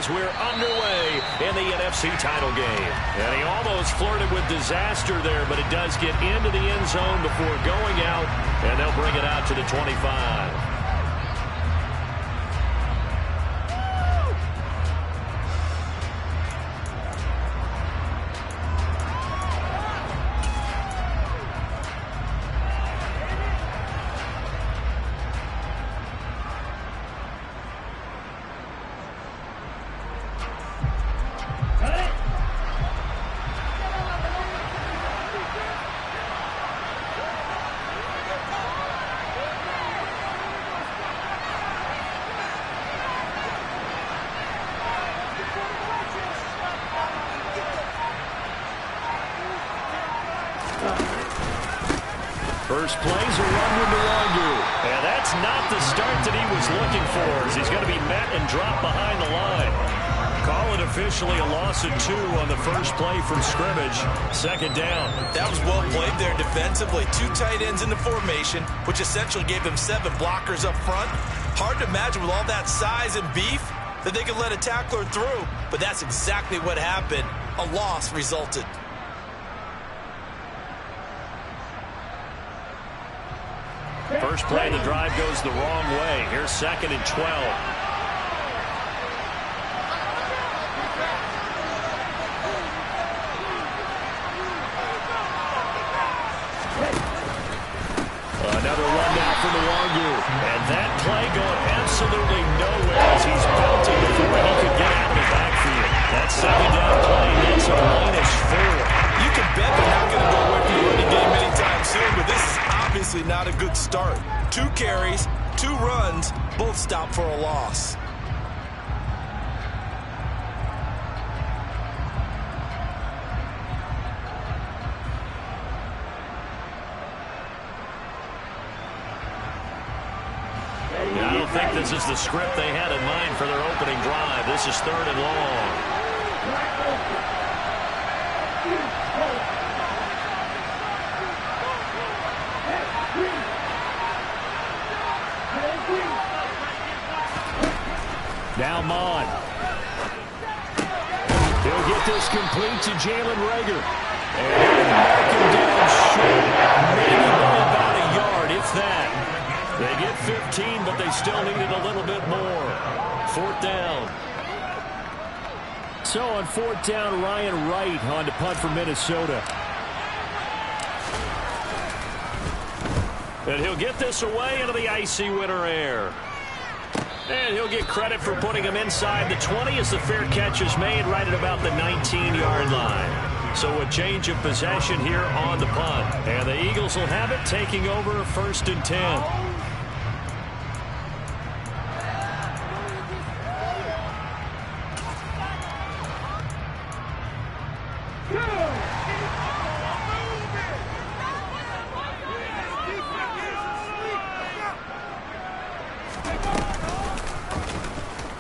as we're underway in the NFC title game. And he almost flirted with disaster there, but it does get into the end zone before going out, and they'll bring it out to the 25. First play's a run with Nwangwu. And that's not the start that he was looking for, as he's going to be met and dropped behind the line. Call it officially a loss of 2 on the first play from scrimmage. Second down. That was well played there defensively. 2 tight ends in the formation, which essentially gave them 7 blockers up front. Hard to imagine with all that size and beef that they could let a tackler through, but that's exactly what happened. A loss resulted. First play of the drive goes the wrong way. Here's 2nd and 12. Another run now for Nwangwu. And that play going absolutely nowhere as he's belted before he could get out of the backfield. That second down play, that's a -4. You can bet they're not going to go away from the running game anytime soon, but this is obviously not a good start. 2 carries, 2 runs, both stopped for a loss. I don't think this is the script they had in mind for their opening drive. This is 3rd and long. Now Mon. He'll get this complete to Jalen Reagor. And knock him down short. Maybe by about a yard, if that. They get 15, but they still needed a little bit more. 4th down. So on 4th down, Ryan Wright on to punt for Minnesota. And he'll get this away into the icy winter air. And he'll get credit for putting him inside the 20 as the fair catch is made right at about the 19-yard line. So a change of possession here on the punt. And the Eagles will have it, taking over 1st and 10.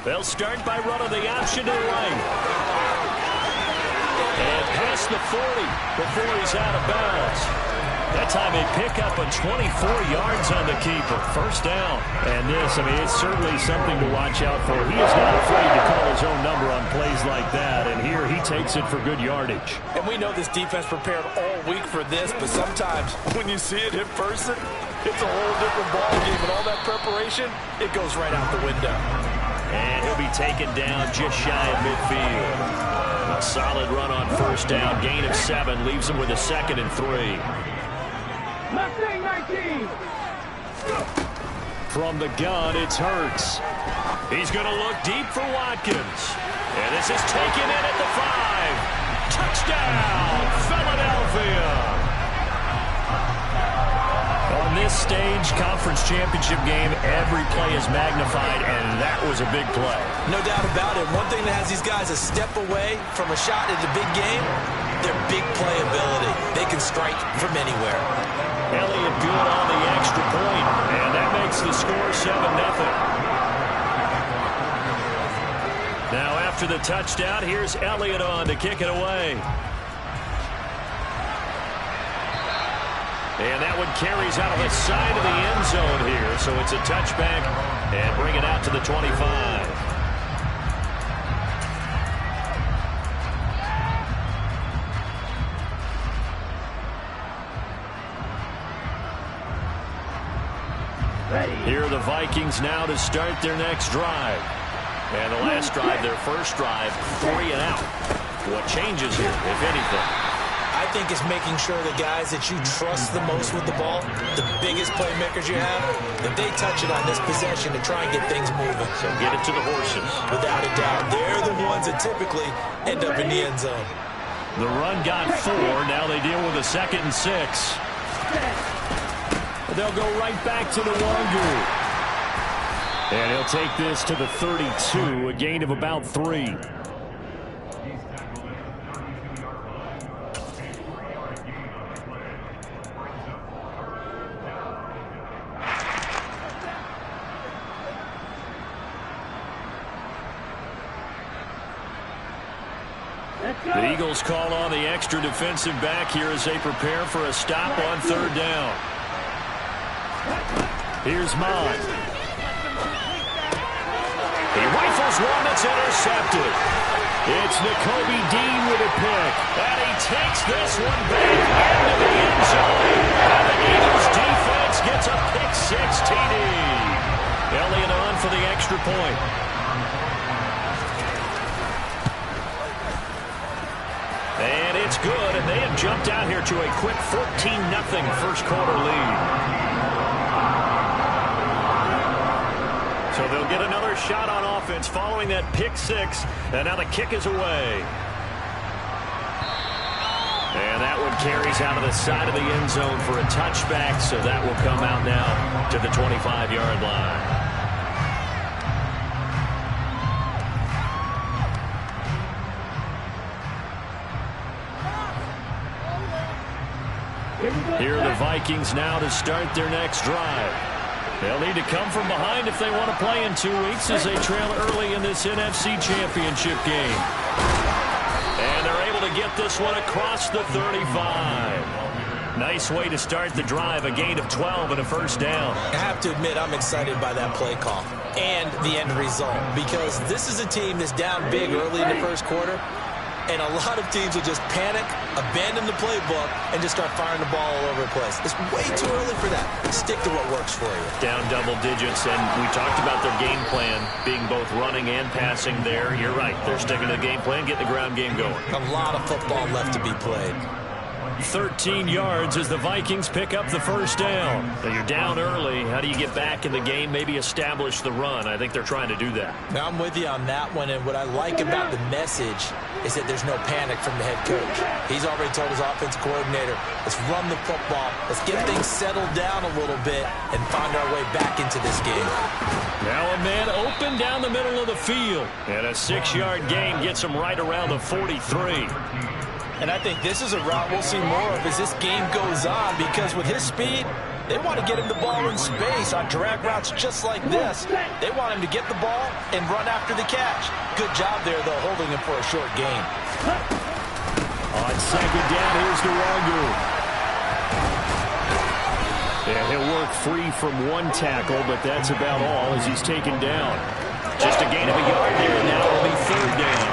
They'll start by running the option to the right. And past the 40 before he's out of bounds. That time they pick up a 24 yards on the keeper. 1st down. And this, I mean, it's certainly something to watch out for. He is not afraid to call his own number on plays like that. And here he takes it for good yardage. And we know this defense prepared all week for this, but sometimes when you see it in person, it's a whole different ballgame. And all that preparation, it goes right out the window. And he'll be taken down just shy of midfield. A solid run on 1st down. Gain of 7 leaves him with a 2nd and 3. From the gun, it's Hurts. He's going to look deep for Watkins. And this is taken in at the 5. Touchdown, Philadelphia. On this stage, conference championship game, every play is magnified, and that was a big play. No doubt about it. One thing that has these guys a step away from a shot in the big game, their big play ability. They can strike from anywhere. Elliott good on the extra point, and that makes the score 7-0. Now after the touchdown, here's Elliott on to kick it away. And that one carries out of the side of the end zone here, so it's a touchback and bring it out to the 25. Here are the Vikings now to start their next drive. And the last drive, their first drive, 3 and out. What changes here, if anything? I think it's making sure the guys that you trust the most with the ball, the biggest playmakers you have, that they touch it on this possession to try and get things moving. So get it to the horses. Without a doubt, they're the ones that typically end up in the end zone. The run got 4. Now they deal with a 2nd and 6. They'll go right back to the Wangu. And he'll take this to the 32, a gain of about 3. The Eagles call on the extra defensive back here as they prepare for a stop on 3rd down. Here's Mon. He rifles one that's intercepted. It's Nakobe Dean with a pick. And he takes this one back into the end zone. And the Eagles defense gets a pick-6 TD. Elliott on for the extra point. And it's good, and they have jumped out here to a quick 14-0 first quarter lead. So they'll get another shot on offense following that pick-6, and now the kick is away. And that one carries out of the side of the end zone for a touchback, so that will come out now to the 25-yard line. Here are the Vikings now to start their next drive. They'll need to come from behind if they want to play in 2 weeks as they trail early in this NFC Championship game. And they're able to get this one across the 35. Nice way to start the drive, a gain of 12 and a first down. I have to admit, I'm excited by that play call and the end result, because this is a team that's down big early in the first quarter. And a lot of teams will just panic, abandon the playbook, and just start firing the ball all over the place. It's way too early for that. Stick to what works for you. Down double digits, and we talked about their game plan being both running and passing there. You're right. They're sticking to the game plan, getting the ground game going. A lot of football left to be played. 13 yards as the Vikings pick up the first down. Now you're down early. How do you get back in the game? Maybe establish the run. I think they're trying to do that. Now I'm with you on that one, and what I like about the message is that there's no panic from the head coach. He's already told his offensive coordinator, let's run the football, let's get things settled down a little bit and find our way back into this game. Now a man open down the middle of the field, and a 6-yard gain gets him right around the 43. And I think this is a route we'll see more of as this game goes on, because with his speed, they want to get him the ball in space on drag routes just like this. They want him to get the ball and run after the catch. Good job there, though, holding him for a short gain. On 2nd down, here's Nwangu. And he'll work free from one tackle, but that's about all as he's taken down. Just a gain of a yard there, and now it'll be 3rd down.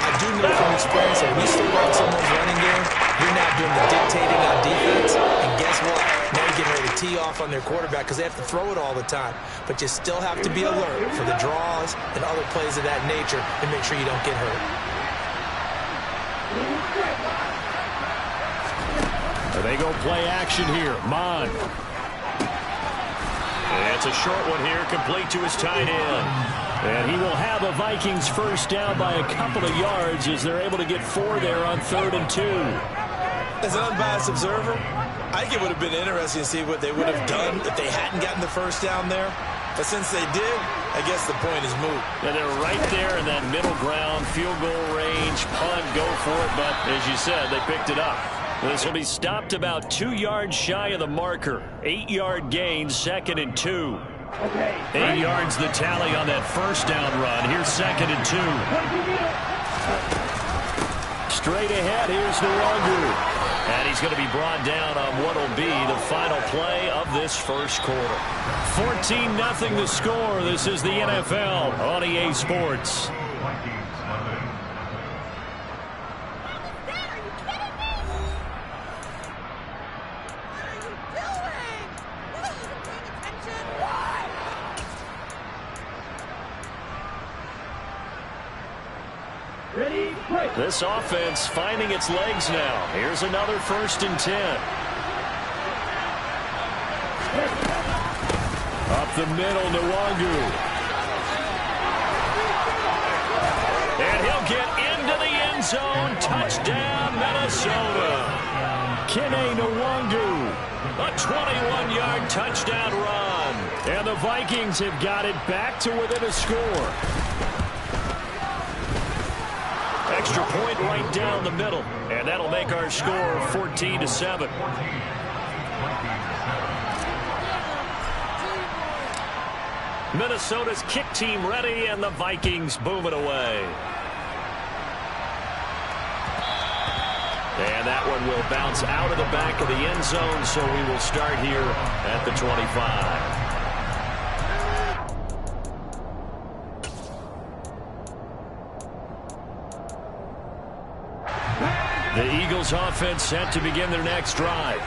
I do know from experience that when you slow down someone's running game, you're not doing the dictating on defense. And guess what? Now you're getting ready to tee off on their quarterback because they have to throw it all the time. But you still have to be alert for the draws and other plays of that nature and make sure you don't get hurt. They go play action here. Mon. And it's a short one here, complete to his tight end. And he will have a Vikings first down by a couple of yards as they're able to get 4 there on 3rd and 2. As an unbiased observer, I think it would have been interesting to see what they would have done if they hadn't gotten the first down there. But since they did, I guess the point is moot. Yeah, they're right there in that middle ground, field goal range, punt, go for it. But as you said, they picked it up. This will be stopped about 2 yards shy of the marker. 8-yard gain, 2nd and 2. 8 yards the tally on that first down run. Here's 2nd and 2. Straight ahead, here's Nwangu. And he's going to be brought down on what will be the final play of this first quarter. 14-0 the score. This is the NFL on EA Sports. This offense finding its legs now. Here's another 1st and 10. Up the middle, Nwangu. And he'll get into the end zone. Touchdown, Minnesota. Kene Nwangu. A 21-yard touchdown run. And the Vikings have got it back to within a score. Extra point right down the middle. And that'll make our score 14-7. Minnesota's kick team ready, and the Vikings move it away. And that one will bounce out of the back of the end zone, so we will start here at the 25. The Eagles offense set to begin their next drive.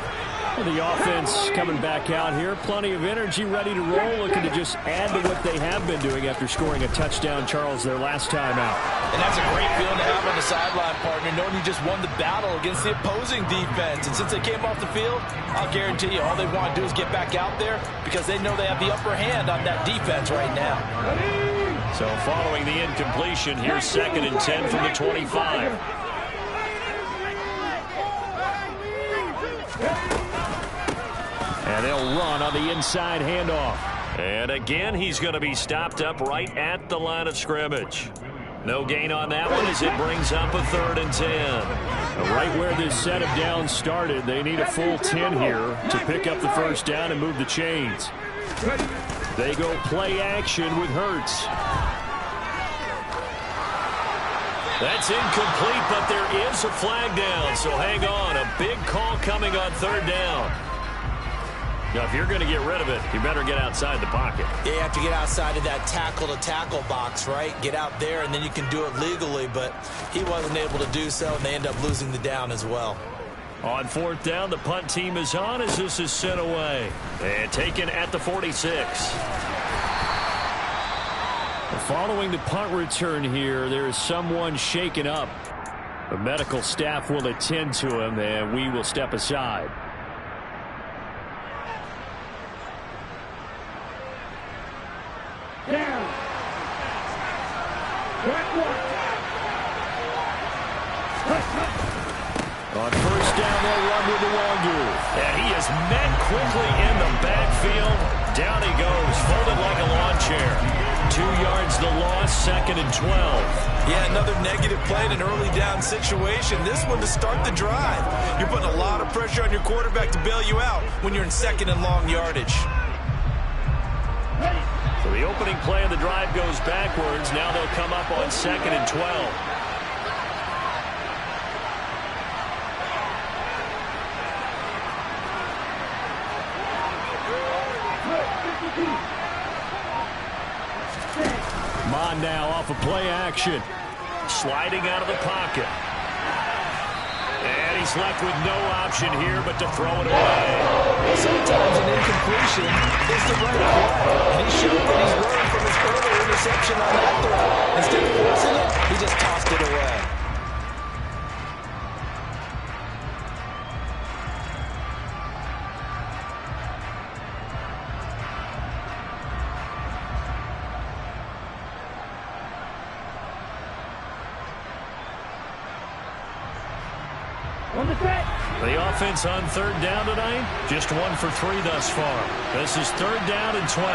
The offense coming back out here. Plenty of energy, ready to roll, looking to just add to what they have been doing after scoring a touchdown, Charles, their last time out. And that's a great feeling to have on the sideline, partner, knowing you just won the battle against the opposing defense. And since they came off the field, I'll guarantee you all they want to do is get back out there because they know they have the upper hand on that defense right now. So following the incompletion, here's 2nd and 10 from the 25. And they'll run on the inside handoff. And again, he's going to be stopped up right at the line of scrimmage. No gain on that one as it brings up a 3rd and 10. Right where this set of downs started, they need a full 10 here to pick up the 1st down and move the chains. They go play action with Hurts. That's incomplete, but there is a flag down, so hang on. A big call coming on 3rd down. Now, if you're going to get rid of it, you better get outside the pocket. Yeah, you have to get outside of that tackle-to-tackle box, right? Get out there, and then you can do it legally, but he wasn't able to do so, and they end up losing the down as well. On 4th down, the punt team is on as this is sent away. And taken at the 46. Following the punt return here, there is someone shaken up. The medical staff will attend to him, and we will step aside. Down. On 1st down, they'll run with Nwangu. And he is met quickly in the backfield. Down he goes, folded like a lawn chair. 2 yards the loss, 2nd and 12. Yeah, another negative play in an early down situation. This one to start the drive. You're putting a lot of pressure on your quarterback to bail you out when you're in 2nd and long yardage. So the opening play of the drive goes backwards. Now they'll come up on 2nd and 12. Mon now off of play action. Sliding out of the pocket. And he's left with no option here but to throw it away. Sometimes an incompletion is the right play. And he showed that he's learned from his earlier interception on that throw. Instead of forcing it, he just tossed it away. The offense on 3rd down tonight, just 1 for 3 thus far. This is 3rd down and 12.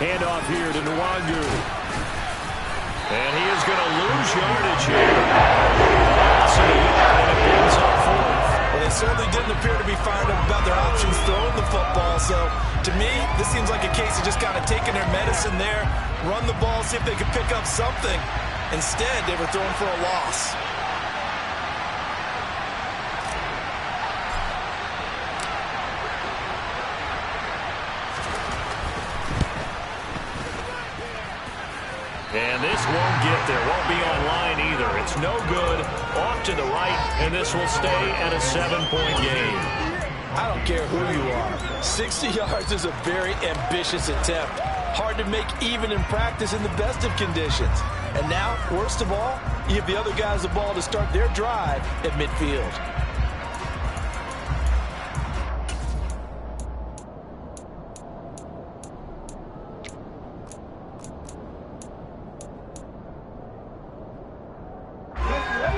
Handoff here to Nwangu. And he is going to lose yardage here. And it brings up 4th. Well, they certainly didn't appear to be fired up about their options throwing the football. So, to me, this seems like a case of just kind of taking their medicine there, run the ball, see if they could pick up something. Instead, they were throwing for a loss. And this won't get there. Won't be online either. It's no good. off to the right, and this will stay at a 7-point game. I don't care who you are. 60 yards is a very ambitious attempt. Hard to make even in practice in the best of conditions. And now, worst of all, you give the other guys the ball to start their drive at midfield.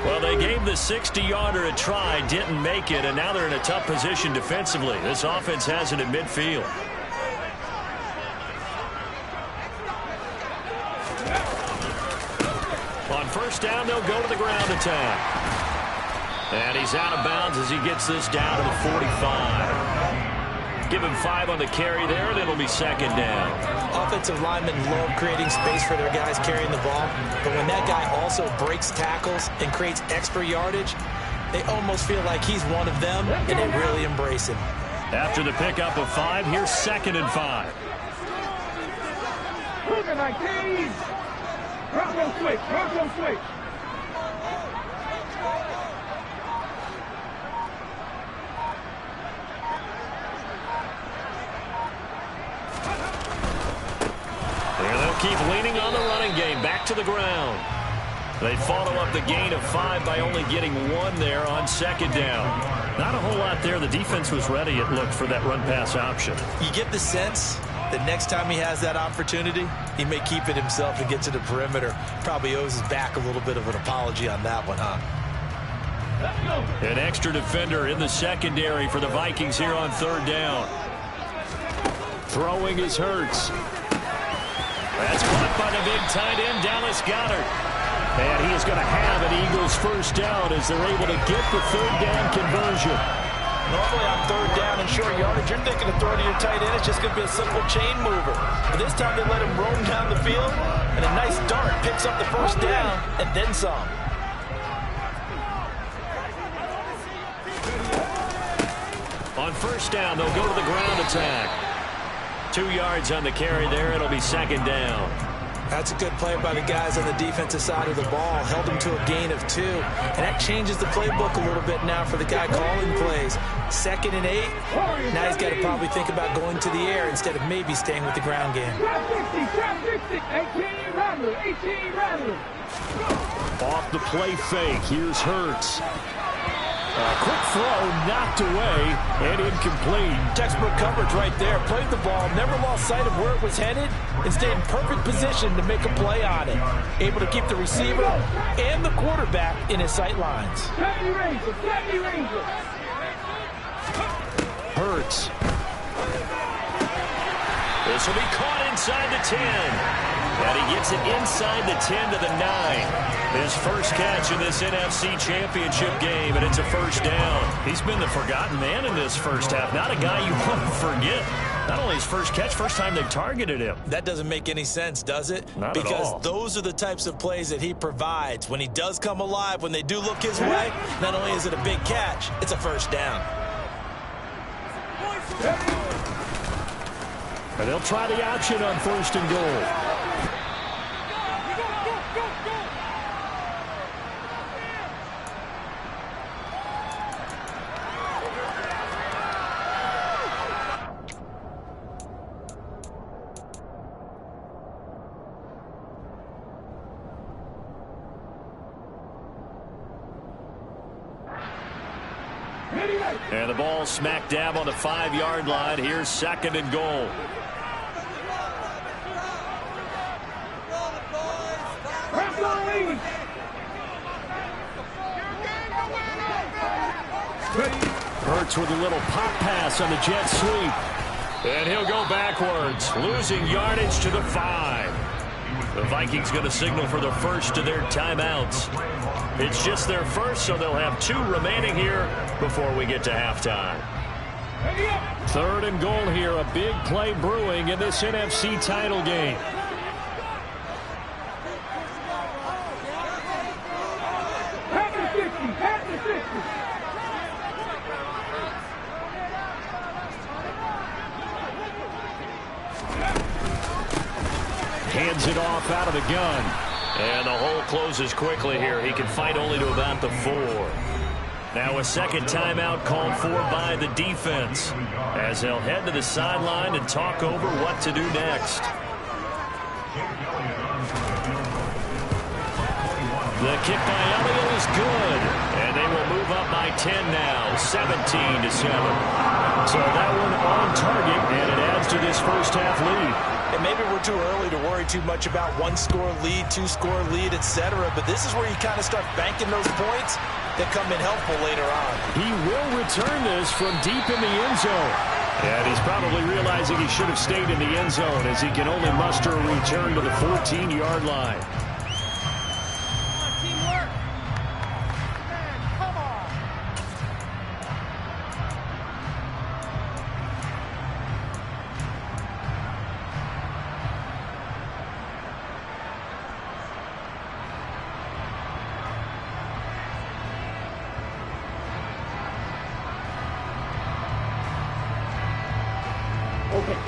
Well, they gave the 60-yarder a try, didn't make it, and now they're in a tough position defensively. This offense has it at midfield. On first down, they'll go to the ground attack. And he's out of bounds as he gets this down to the 45. Give him 5 on the carry there, and it'll be second down. Offensive linemen love creating space for their guys carrying the ball, but when that guy also breaks tackles and creates extra yardage, they almost feel like he's one of them, and they really embrace him. After the pickup of 5, here's second and 5. Switch. They'll keep leaning on the running game. Back to the ground. They follow up the gain of 5 by only getting 1 there on second down. Not a whole lot there. The defense was ready, it looked, for that run-pass option. You get the sense that next time he has that opportunity, he may keep it himself and get to the perimeter. Probably owes his back a little bit of an apology on that one, huh? An extra defender in the secondary for the Vikings here on third down. Throwing is Hurts. That's caught by the big tight end, Dallas Goedert. And he is going to have an Eagles first down as they're able to get the third down conversion. Normally on third down and short yardage, you're thinking of throwing to your tight end. It's just going to be a simple chain mover. But this time they let him roam down the field, and a nice dart picks up the first down and then some. On first down, they'll go to the ground attack. 2 yards on the carry there. It'll be second down. That's a good play by the guys on the defensive side of the ball. Held him to a gain of 2. And that changes the playbook a little bit now for the guy calling plays. 2nd and 8. Now he's got to probably think about going to the air instead of maybe staying with the ground game. 18 Rattler. Off the play fake. Here's Hurts. A quick throw, knocked away, and incomplete. Textbook coverage right there. Played the ball, never lost sight of where it was headed, and stayed in perfect position to make a play on it. Able to keep the receiver and the quarterback in his sight lines. Hurts. This will be caught inside the 10. And he gets it inside the 10 to the 9. His first catch in this NFC Championship game, and it's a first down. He's been the forgotten man in this first half. Not a guy you want to forget. Not only his first catch, first time they've targeted him. That doesn't make any sense, does it? Not at all. Because those are the types of plays that he provides. When he does come alive, when they do look his way, not only is it a big catch, it's a first down. And they'll try the option on first and goal. And the ball smack dab on the 5-yard line. Here's second and goal. Hurts with a little pop pass on the jet sweep. And he'll go backwards, losing yardage to the 5. The Vikings going to signal for the first of their timeouts. It's just their first, so they'll have 2 remaining here before we get to halftime. Third and goal here, a big play brewing in this NFC title game. Hands it off out of the gun. And the hole closes quickly here. He can fight only to about the 4. Now a second timeout called for by the defense as they'll head to the sideline and talk over what to do next. The kick by Elliott is good, and they will move up by 10 now, 17-7. So that one on target, and it adds to this first half lead. And maybe we're too early to worry too much about 1-score lead, 2-score lead, etc. But this is where you kind of start banking those points that come in helpful later on. He will return this from deep in the end zone. And he's probably realizing he should have stayed in the end zone as he can only muster a return to the 14-yard line.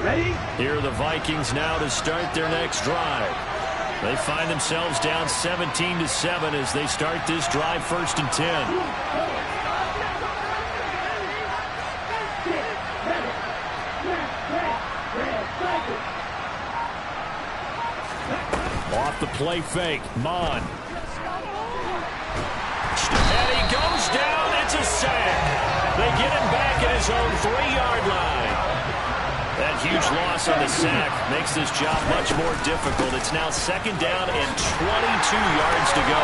Ready? Here are the Vikings now to start their next drive. They find themselves down 17-7 as they start this drive, 1st and 10. Off the play fake, Mon. And he goes down. It's a sack. They get him back at his own 3-yard line. That huge loss on the sack makes this job much more difficult. It's now 2nd down and 22 yards to go.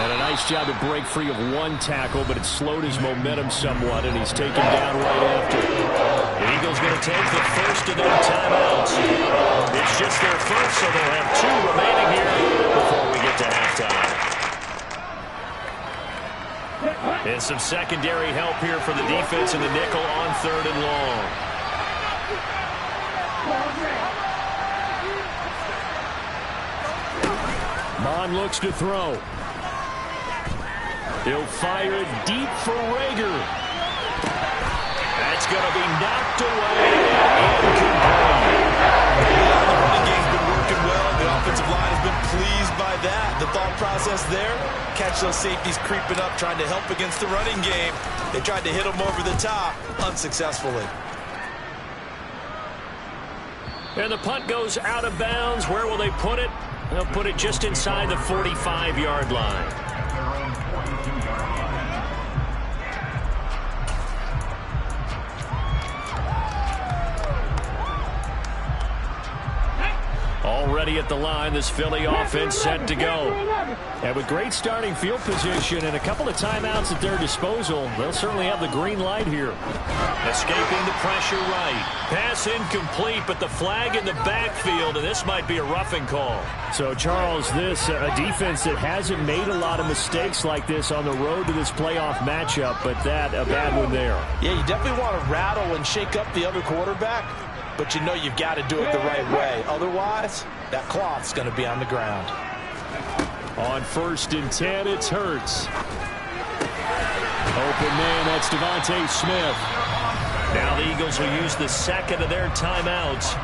And a nice job to break free of one tackle, but it slowed his momentum somewhat, and he's taken down right after. The Eagles going to take the first of their timeouts. It's just their first, so they'll have 2 remaining here before we get to halftime. And some secondary help here for the defense in the nickel on 3rd and long. Mon looks to throw. He'll fire it deep for Rager. That's going to be knocked away and incomplete. The running game's been working well. The offensive line has been pleased by that. The thought process there, catch those safeties creeping up, trying to help against the running game. They tried to hit them over the top, unsuccessfully. And the punt goes out of bounds. Where will they put it? They'll put it just inside the 45-yard line. Already at the line, this Philly offense set to go. And with great starting field position and a couple of timeouts at their disposal, they'll certainly have the green light here. Escaping the pressure right. Pass incomplete, but the flag in the backfield, and this might be a roughing call. So, Charles, this a defense that hasn't made a lot of mistakes like this on the road to this playoff matchup, but that a bad one there. Yeah, you definitely want to rattle and shake up the other quarterback, but you know you've got to do it the right way. Otherwise, that cloth's going to be on the ground. On 1st and 10, it's Hurts. Open man, that's Devontae Smith. Now the Eagles will use the 2nd of their timeouts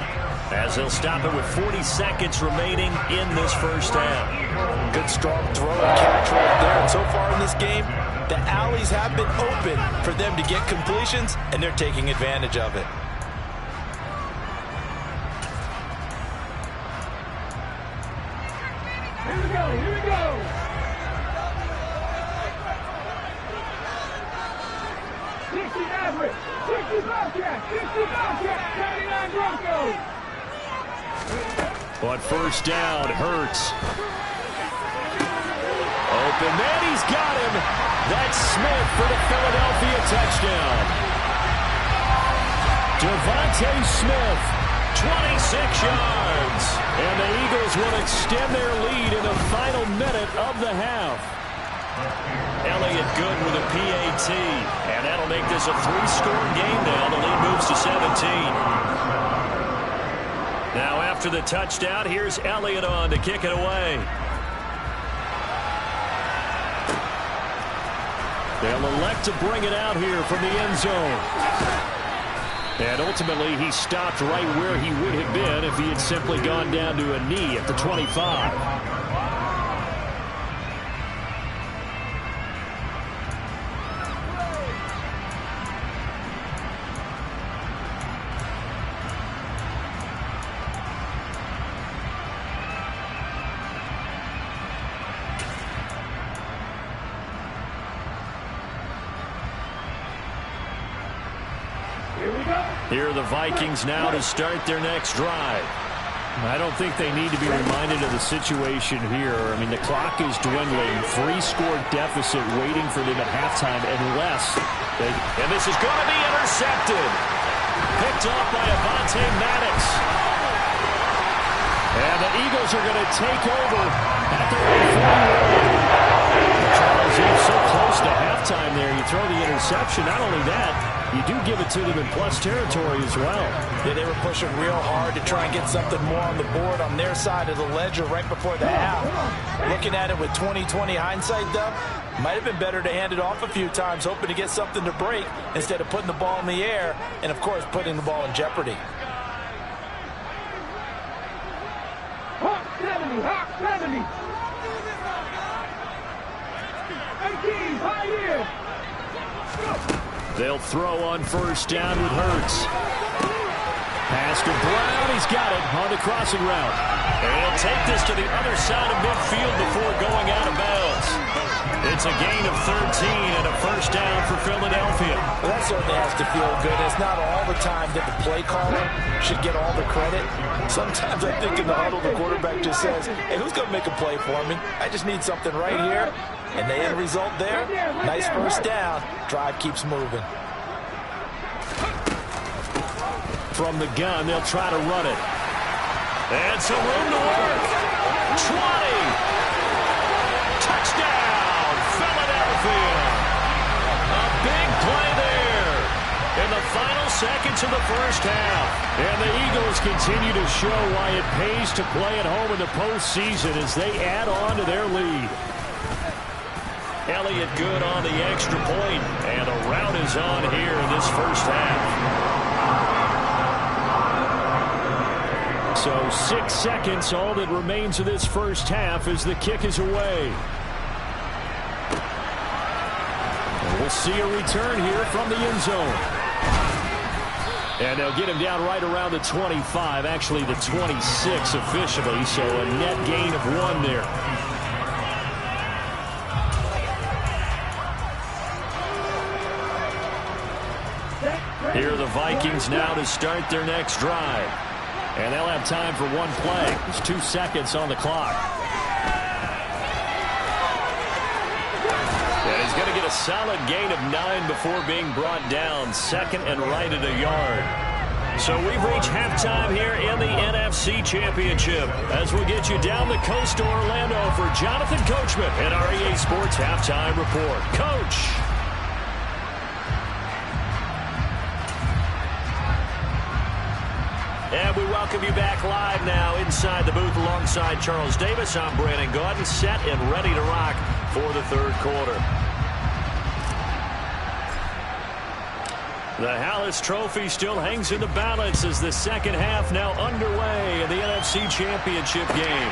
as they'll stop it with 40 seconds remaining in this first half. Good strong throw and catch right there. And so far in this game, the alleys have been open for them to get completions, and they're taking advantage of it. Here we go, here we go. Average, 60 Bobcats, 60 Bobcats, 79 Broncos. On 1st down, Hurts. Open man, he's got him. That's Smith for the Philadelphia touchdown. Devontae Smith, 26 yards. And the Eagles will extend their lead in the final minute of the half. Elliott good with a PAT, and that'll make this a 3-score game now. The lead moves to 17. Now after the touchdown, here's Elliott on to kick it away. They'll elect to bring it out here from the end zone. And ultimately, he stopped right where he would have been if he had simply gone down to a knee at the 25. Here we go. Here are the Vikings now to start their next drive. I don't think they need to be reminded of the situation here. I mean, the clock is dwindling. 3-score deficit waiting for them at halftime unless they... And this is going to be intercepted. Picked off by Avonte Maddox. And the Eagles are going to take over at the 41. Charles, you're so close to halftime there. You throw the interception. Not only that, you do give it to them in plus territory as well. Yeah, they were pushing real hard to try and get something more on the board on their side of the ledger right before the half. Looking at it with 20/20 hindsight, though, might have been better to hand it off a few times, hoping to get something to break instead of putting the ball in the air and, of course, putting the ball in jeopardy. Hawk 70, Hawk 70. 18, high here. They'll throw on first down with Hurts. Pass to Brown. He's got it on the crossing route. And he'll take this to the other side of midfield before going out of bounds. It's a gain of 13 and a first down for Philadelphia. Well, that certainly has to feel good. It's not all the time that the play caller should get all the credit. Sometimes I think in the huddle, the quarterback just says, hey, who's going to make a play for me? I just need something right here. And the end result there, nice first down. Drive keeps moving. From the gun, they'll try to run it. And some room to work. 20. Touchdown, Philadelphia. A big play there in the final seconds of the first half. And the Eagles continue to show why it pays to play at home in the postseason as they add on to their lead. Elliott good on the extra point, and a rout is on here in this first half. So 6 seconds, all that remains of this first half as the kick is away. And we'll see a return here from the end zone. And they'll get him down right around the 25, actually the 26 officially, so a net gain of 1 there. Here are the Vikings now to start their next drive. And they'll have time for one play. There's 2 seconds on the clock. And he's going to get a solid gain of 9 before being brought down. Second and right at a yard. So we've reached halftime here in the NFC Championship as we'll get you down the coast to Orlando for Jonathan Coachman and our EA Sports Halftime Report. Coach. And we welcome you back live now inside the booth alongside Charles Davis. I'm Brandon Gaudin, set and ready to rock for the third quarter. The Hallis Trophy still hangs in the balance as the second half now underway in the NFC Championship game.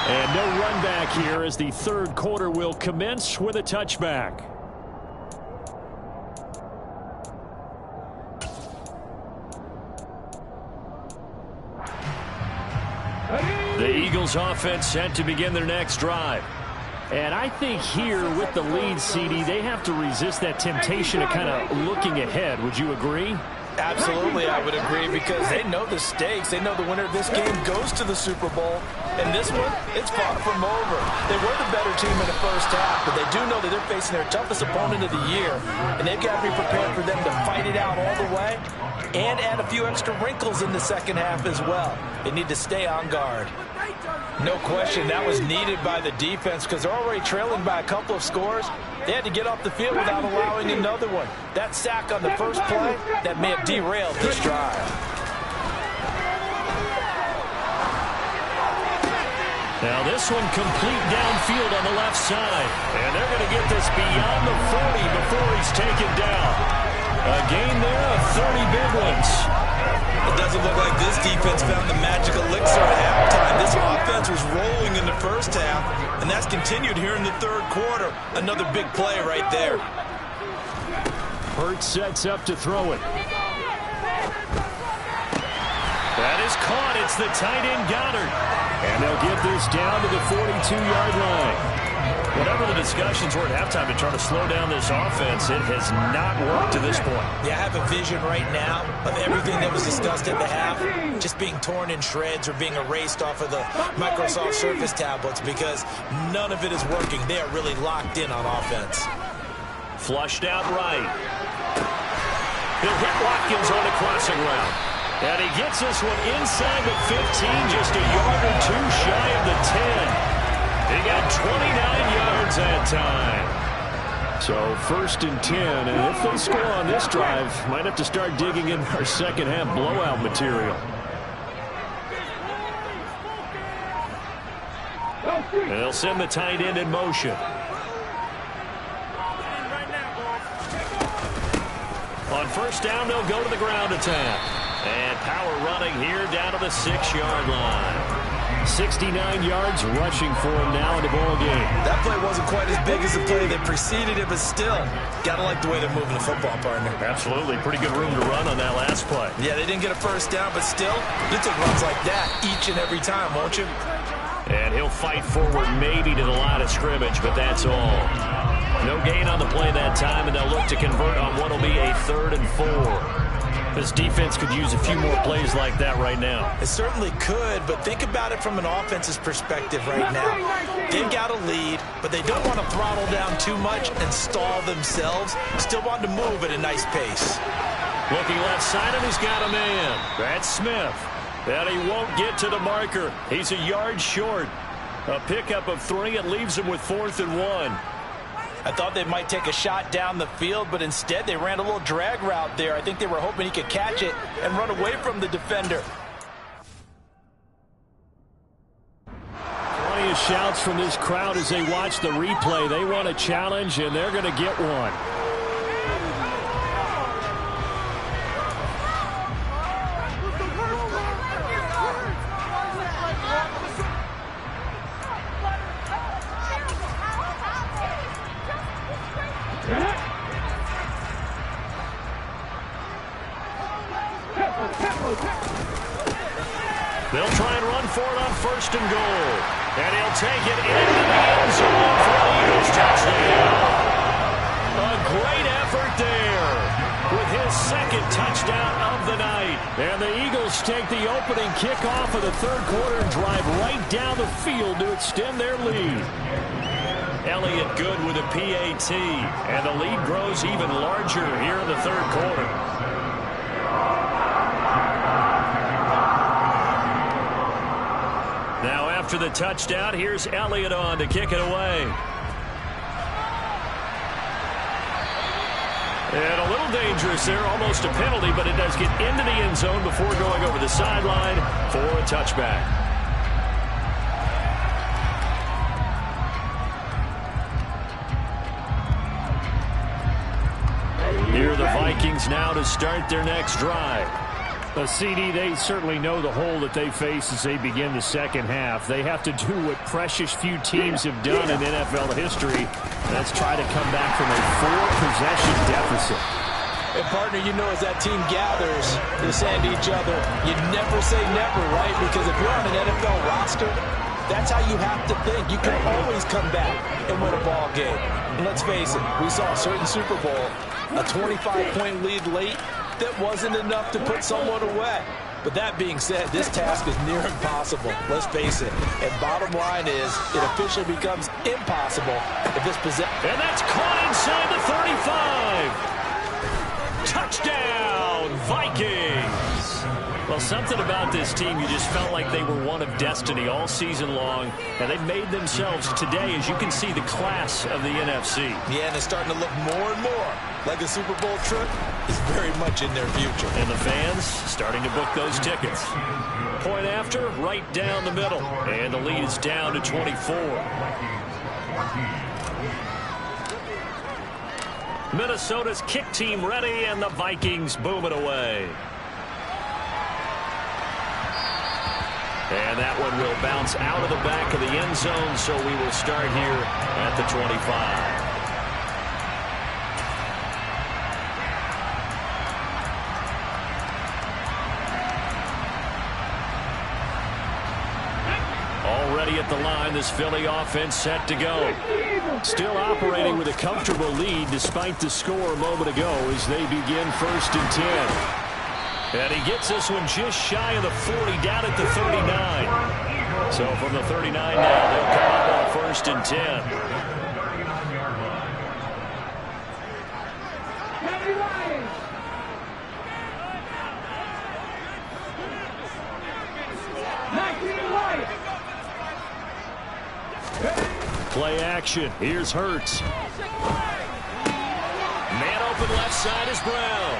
And no run back here as the third quarter will commence with a touchback. The Eagles offense set to begin their next drive. And I think here with the lead, CD, they have to resist that temptation of kind of looking ahead. Would you agree? Absolutely, I would agree, because they know the stakes. They know the winner of this game goes to the Super Bowl. And this one, it's far from over. They were the better team in the first half, but they do know that they're facing their toughest opponent of the year. And they've got to be prepared for them to fight it out all the way and add a few extra wrinkles in the second half as well. They need to stay on guard. No question, that was needed by the defense because they're already trailing by a couple of scores. They had to get off the field without allowing another one. That sack on the first play, that may have derailed this drive. Now this one complete downfield on the left side. And they're going to get this beyond the 40 before he's taken down. A gain there of 30 big ones. It doesn't look like this defense found the magic elixir at halftime. This offense was rolling in the first half, and that's continued here in the third quarter. Another big play right there. Hurts sets up to throw it. That is caught. It's the tight end Goddard. And they'll get this down to the 42-yard line. Whatever the discussions were at halftime to try to slow down this offense, it has not worked to this point. Yeah, I have a vision right now of everything that was discussed at the half just being torn in shreds or being erased off of the Microsoft Surface tablets because none of it is working. They are really locked in on offense. Flushed out right. He'll hit Watkins on a crossing route. And he gets this one inside the 15, just a yard or two shy of the 10. He got 29 yards that time. So 1st and 10, and if they score on this drive, might have to start digging in our second half blowout material. And they'll send the tight end in motion. On 1st down, they'll go to the ground attack. And power running here down to the 6-yard line. 69 yards rushing for him now in the ball game. That play wasn't quite as big as the play that preceded it, but still, gotta like the way they're moving the football, partner. Absolutely. Pretty good room to run on that last play. Yeah, they didn't get a 1st down, but still, you take runs like that each and every time, won't you? And he'll fight forward maybe to the line of scrimmage, but that's all. No gain on the play that time, and they'll look to convert on what will be a 3rd and 4. This defense could use a few more plays like that right now. It certainly could, but think about it from an offense's perspective right now. They've got a lead, but they don't want to throttle down too much and stall themselves. Still want to move at a nice pace. Looking left side, and he's got a man. That's Smith. And he won't get to the marker. He's a yard short. A pickup of 3. It leaves him with 4th and 1. I thought they might take a shot down the field, but instead they ran a little drag route there. I think they were hoping he could catch it and run away from the defender. Plenty of shouts from this crowd as they watch the replay. They want a challenge, and they're going to get one. They'll try and run for it on 1st and goal. And he'll take it into the end zone for the Eagles touchdown. A great effort there with his 2nd touchdown of the night. And the Eagles take the opening kickoff of the 3rd quarter and drive right down the field to extend their lead. Elliott good with a PAT. And the lead grows even larger here in the 3rd quarter. Now after the touchdown, here's Elliott on to kick it away. And a little dangerous there, almost a penalty, but it does get into the end zone before going over the sideline for a touchback. Here are the Vikings now to start their next drive. CD, they certainly know the hole that they face as they begin the second half. They have to do what precious few teams have done in NFL history. That's try to come back from a 4-possession deficit. And, partner, you know as that team gathers, they're saying to each other, you never say never, right? Because if you're on an NFL roster, that's how you have to think. You can always come back and win a ball game. And let's face it, we saw a certain Super Bowl, a 25-point lead late, that wasn't enough to put someone away. But that being said, this task is near impossible. Let's face it. And bottom line is, it officially becomes impossible if this possession. And that's caught inside the 35. Touchdown, Vikings. Well, something about this team, you just felt like they were one of destiny all season long, and they made themselves today, as you can see, the class of the NFC. Yeah, and it's starting to look more and more like a Super Bowl trip is very much in their future. And the fans starting to book those tickets. Point after, right down the middle, and the lead is down to 24. Minnesota's kick team ready, and the Vikings boom it away. And that one will bounce out of the back of the end zone, so we will start here at the 25. ready at the line. This Philly offense set to go. Still operating with a comfortable lead despite the score a moment ago as they begin 1st and 10. And he gets this one just shy of the 40, down at the 39. So from the 39 now, they'll come up on 1st and 10. Play action. Here's Hurts. Man open left side is Brown.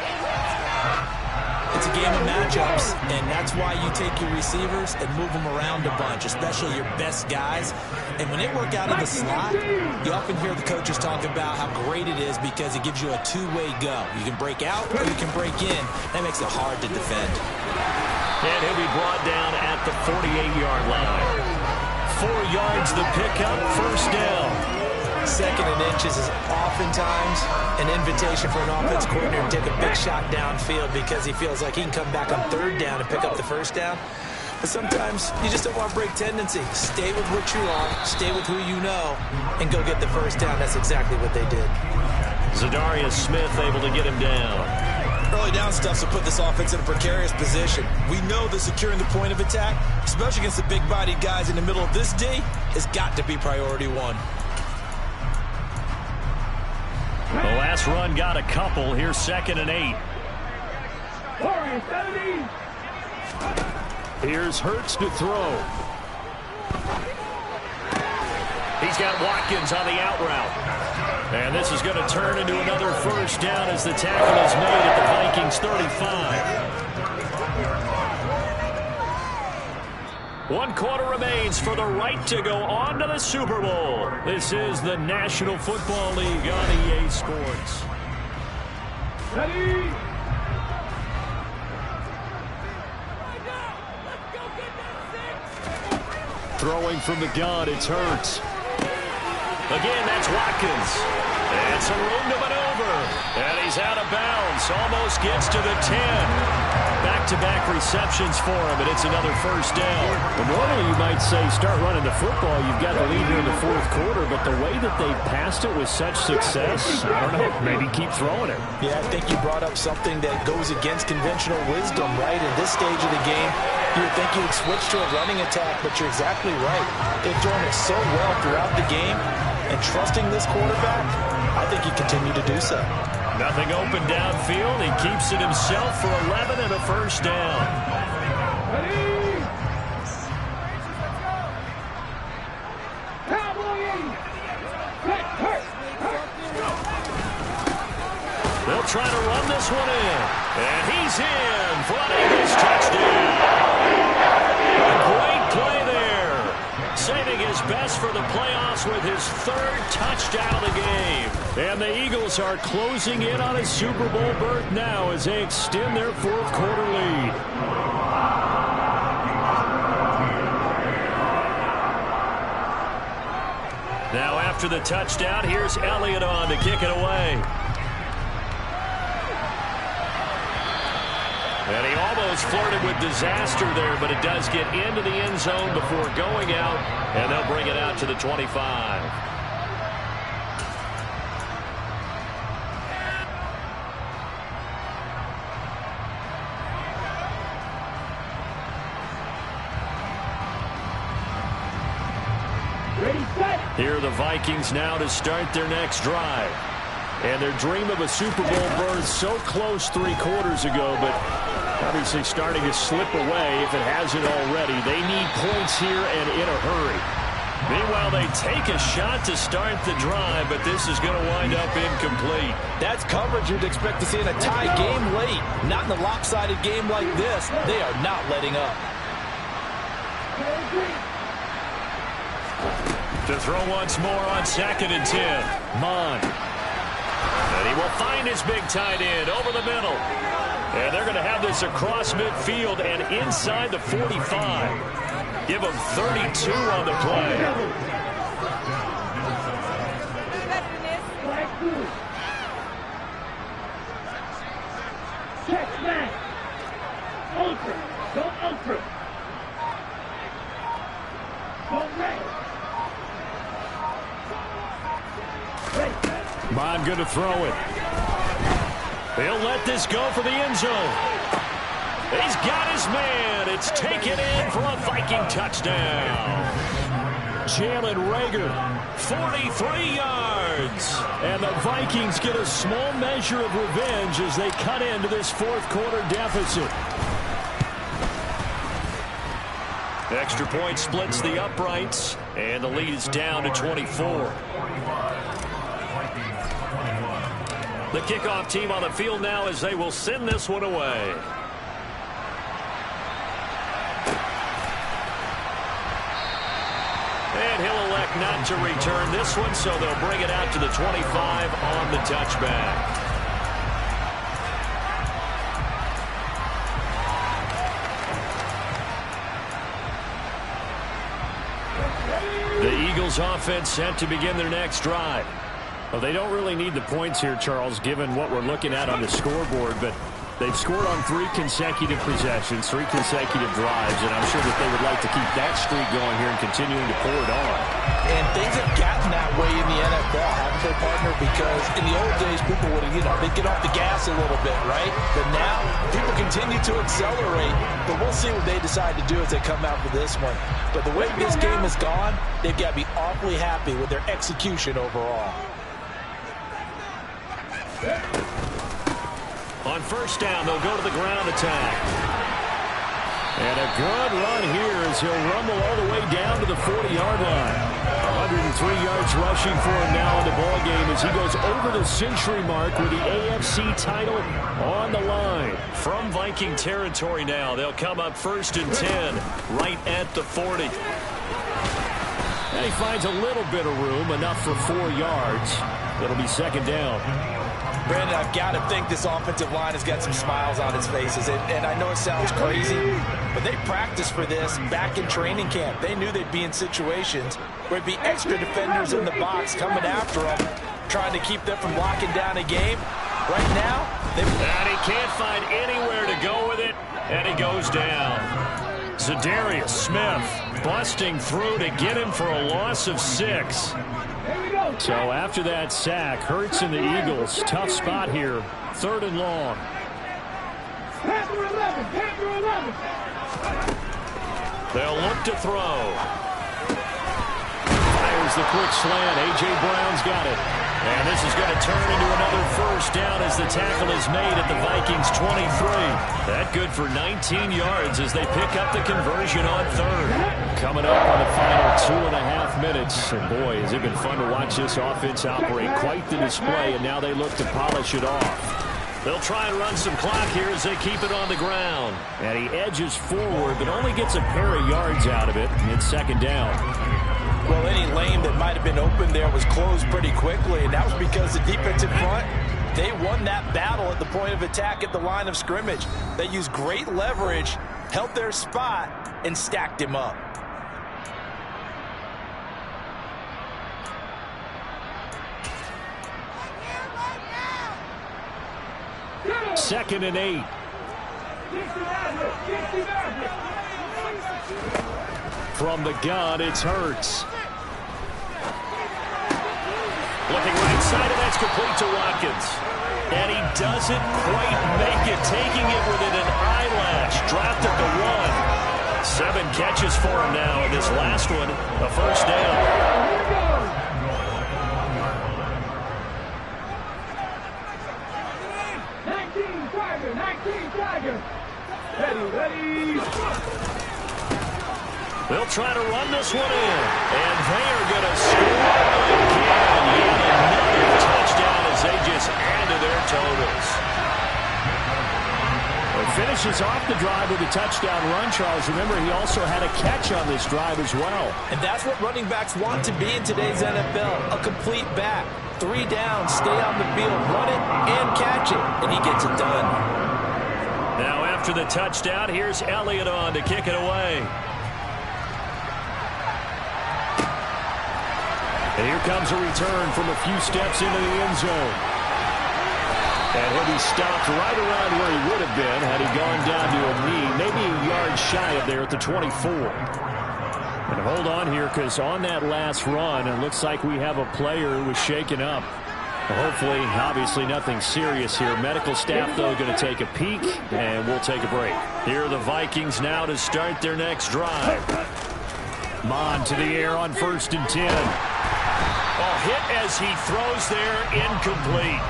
It's a game of matchups, and that's why you take your receivers and move them around a bunch, especially your best guys. And when they work out of the slot, you often hear the coaches talk about how great it is because it gives you a two-way go. You can break out or you can break in. That makes it hard to defend. And he'll be brought down at the 48-yard line. 4 yards the pickup, 1st down. 2nd and inches is oftentimes an invitation for an offense coordinator to take a big shot downfield because he feels like he can come back on 3rd down and pick up the 1st down. But sometimes you just don't want to break tendency. Stay with what you are, stay with who you know, and go get the 1st down. That's exactly what they did. Zadarius Smith able to get him down. Early down stuff will put this offense in a precarious position. We know that securing the point of attack, especially against the big-bodied guys in the middle of this D, has got to be priority 1. The last run got a couple. Here's 2nd and 8. Here's Hurts to throw. He's got Watkins on the out route. And this is going to turn into another 1st down as the tackle is made at the Vikings 35. 1 quarter remains for the right to go on to the Super Bowl. This is the National Football League on EA Sports. Ready? Throwing from the gun, it's Hurts. Again, that's Watkins. And some room to maneuver. And he's out of bounds. Almost gets to the 10. Back-to-back receptions for him, and it's another 1st down. Well, normally you might say start running the football. You've got the lead here in the 4th quarter, but the way that they passed it with such success, I don't know, maybe keep throwing it. Yeah, I think you brought up something that goes against conventional wisdom, right? In this stage of the game, you would think you would switch to a running attack, but you're exactly right. They've thrown it so well throughout the game, and trusting this quarterback, I think you continue to do so. Nothing open downfield. He keeps it himself for 11 and a 1st down. Ready? Cowboys! They'll try to run this one in. And he's in for an Eagles touchdown. A great play there. Saving his best for the playoffs with his 3rd touchdown of the game. And the Eagles are closing in on a Super Bowl berth now as they extend their 4th quarter lead. Now after the touchdown, here's Elliott on to kick it away. And he almost flirted with disaster there, but it does get into the end zone before going out, and they'll bring it out to the 25. Ready, set! Here are the Vikings now to start their next drive. And their dream of a Super Bowl berth so close 3 quarters ago, but obviously starting to slip away if it hasn't already. They need points here and in a hurry. Meanwhile, they take a shot to start the drive, but this is going to wind up incomplete. That's coverage you'd expect to see in a tie game late. Not in a lopsided game like this. They are not letting up. To throw once more on 2nd and 10. Mon. And he will find his big tight end over the middle. And they're going to have this across midfield and inside the 45. Give them 32 on the play. Check back. Ultra. Go ultra. Go going to throw it. He'll let this go for the end zone. He's got his man. It's taken in for a Viking touchdown. Jalen Reagor, 43 yards. And the Vikings get a small measure of revenge as they cut into this fourth quarter deficit. Extra point splits the uprights, and the lead is down to 24. The kickoff team on the field now as they will send this one away. And he'll elect not to return this one, so they'll bring it out to the 25 on the touchback. The Eagles offense set to begin their next drive. Well, they don't really need the points here, Charles, given what we're looking at on the scoreboard, but they've scored on 3 consecutive possessions, 3 consecutive drives, and I'm sure that they would like to keep that streak going here and continuing to pour it on. And things have gotten that way in the NFL, haven't they, partner? Because in the old days, people would, they'd get off the gas a little bit, right? But now, people continue to accelerate, but we'll see what they decide to do as they come out for this one. But the way this game has gone, they've got to be awfully happy with their execution overall. On first down, they'll go to the ground attack. And a good run here as he'll rumble all the way down to the 40-yard line. 103 yards rushing for him now in the ballgame as he goes over the century mark with the AFC title on the line. From Viking territory now, they'll come up 1st and 10 right at the 40. And he finds a little bit of room, enough for 4 yards. It'll be 2nd down. Brandon, I've got to think this offensive line has got some smiles on its faces. And I know it sounds crazy, but they practiced for this back in training camp. They knew they'd be in situations where there'd be extra defenders in the box coming after them, trying to keep them from locking down a game. Right now, and he can't find anywhere to go with it, and he goes down. Zadarius Smith busting through to get him for a loss of 6. So after that sack, Hurts and the Eagles, tough spot here, 3rd and long. They'll look to throw. Fires the quick slant. A.J. Brown's got it. And this is going to turn into another 1st down as the tackle is made at the Vikings 23. That good for 19 yards as they pick up the conversion on 3rd. Coming up on the final 2.5 minutes. And boy, has it been fun to watch this offense operate. Quite the display, and now they look to polish it off. They'll try and run some clock here as they keep it on the ground. And he edges forward, but only gets a pair of yards out of it. It's 2nd down. Well, any lane that might have been open there was closed pretty quickly, and that was because the defensive front, they won that battle at the point of attack at the line of scrimmage. They used great leverage, held their spot, and stacked him up. Second and 8. From the gun, it's Hurts. Looking right side, and that's complete to Watkins. And he doesn't quite make it, taking it within an eyelash. Dropped at the 1. 7 catches for him now, and this last one, a 1st down. 19 Tiger. Ready. They'll try to run this one in, and they are going to score again. Yet another touchdown as they just add to their totals. It finishes off the drive with a touchdown run, Charles. Remember, he also had a catch on this drive as well. And that's what running backs want to be in today's NFL, a complete back. 3 down, stay on the field, run it, and catch it, and he gets it done. Now after the touchdown, here's Elliott on to kick it away. And here comes a return from a few steps into the end zone. And he'll be stopped right around where he would have been had he gone down to a knee, maybe a yard shy of there at the 24. And hold on here, because on that last run, it looks like we have a player who was shaken up. Hopefully, obviously nothing serious here. Medical staff, though, going to take a peek, and we'll take a break. Here are the Vikings now to start their next drive. Mon to the air on 1st and 10. Oh, hit as he throws there, incomplete.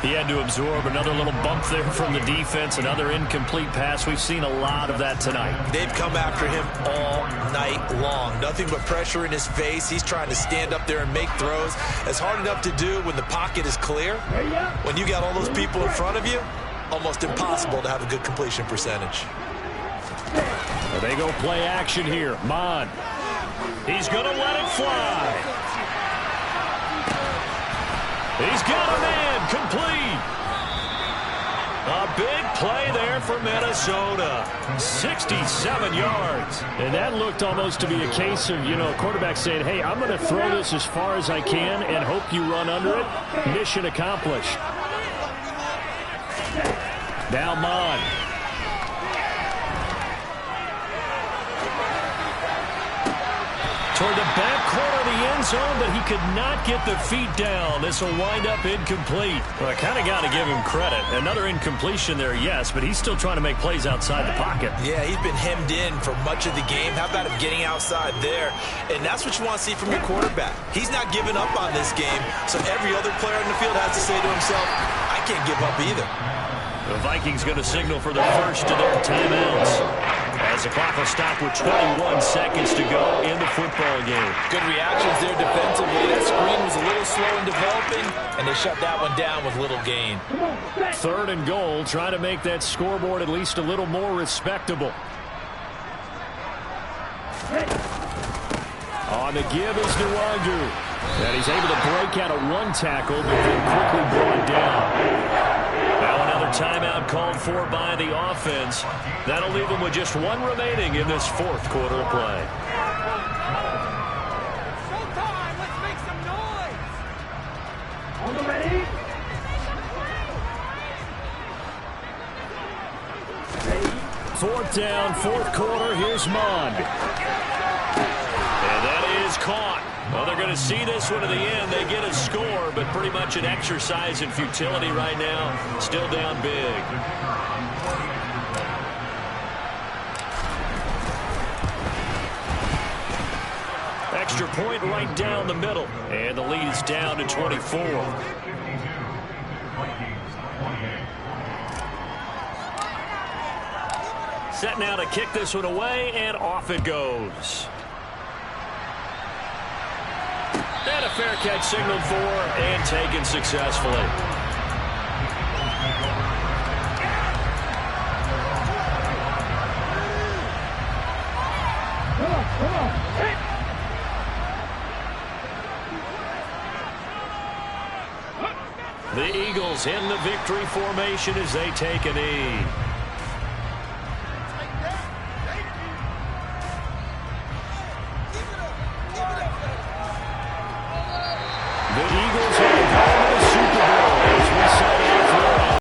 He had to absorb another little bump there from the defense, another incomplete pass. We've seen a lot of that tonight. They've come after him all night long. Nothing but pressure in his face. He's trying to stand up there and make throws. It's hard enough to do when the pocket is clear. When you got all those people in front of you, almost impossible to have a good completion percentage. Well, they go play action here. Mon. He's going to let it fly. He's got a man, complete. A big play there for Minnesota. 67 yards. And that looked almost to be a case of, quarterback saying, hey, I'm going to throw this as far as I can and hope you run under it. Mission accomplished. Now Mon. Toward the back corner of the end zone, but he could not get the feet down. This will wind up incomplete. Well, I kind of got to give him credit. Another incompletion there, yes, but he's still trying to make plays outside the pocket. Yeah, he's been hemmed in for much of the game. How about him getting outside there? And that's what you want to see from your quarterback. He's not giving up on this game, so every other player in the field has to say to himself, I can't give up either. The Vikings going to signal for the first of their timeouts, as the clock will stop with 21 seconds to go in the football game. Good reactions there defensively. That screen was a little slow in developing, and they shut that one down with little gain. 3rd and goal, trying to make that scoreboard at least a little more respectable. On the give is Nwangu. And he's able to break out of one tackle, but then quickly brought down. Now another timeout called for by the offense. That'll leave them with just one remaining in this 4th quarter of play. Showtime! Let's make some noise! On the ready? Fourth down, 4th quarter. Here's Mon. And that is caught. Well, they're going to see this one to the end. They get a score, but pretty much an exercise in futility right now. Still down big. Extra point right down the middle. And the lead is down to 24. Set now to kick this one away, and off it goes. And a fair catch signaled for and taken successfully. The Eagles in the victory formation as they take a knee.